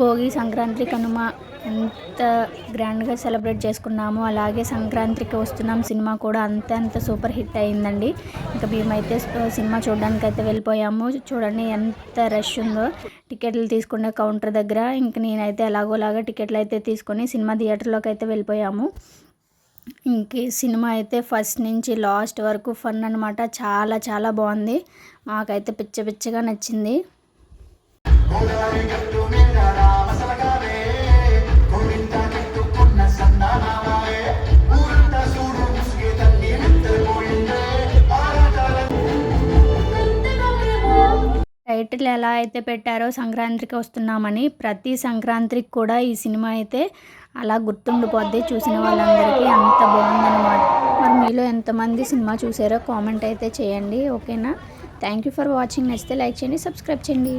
భోగి, సంక్రాంతి, కనుమ ఎంత గ్రాండ్గా సెలబ్రేట్ చేసుకున్నామో అలాగే సంక్రాంతికి వస్తున్నాం సినిమా కూడా అంత సూపర్ హిట్ అయిందండి. ఇంకా మేమైతే సినిమా చూడడానికి అయితే వెళ్ళిపోయాము. చూడండి ఎంత రష్ ఉందో టికెట్లు తీసుకునే కౌంటర్ దగ్గర. ఇంక నేనైతే ఎలాగోలాగా టికెట్లు అయితే తీసుకొని సినిమా థియేటర్లోకి అయితే వెళ్ళిపోయాము. ఇంక సినిమా అయితే ఫస్ట్ నుంచి లాస్ట్ వరకు ఫన్ అనమాట. చాలా బాగుంది. మాకైతే పిచ్చగా నచ్చింది. టైటిల్ ఎలా అయితే పెట్టారో సంక్రాంతికి వస్తున్నామని, ప్రతి సంక్రాంతికి కూడా ఈ సినిమా అయితే అలా గుర్తుండిపోద్ది చూసిన వాళ్ళందరికీ. అంత బాగుందన్నమాట. మరి మీలో ఎంతమంది సినిమా చూసారో కామెంట్ అయితే చేయండి. ఓకేనా? Thank you for watching. నచ్చితే లైక్ చేయండి, సబ్స్క్రైబ్ చేయండి.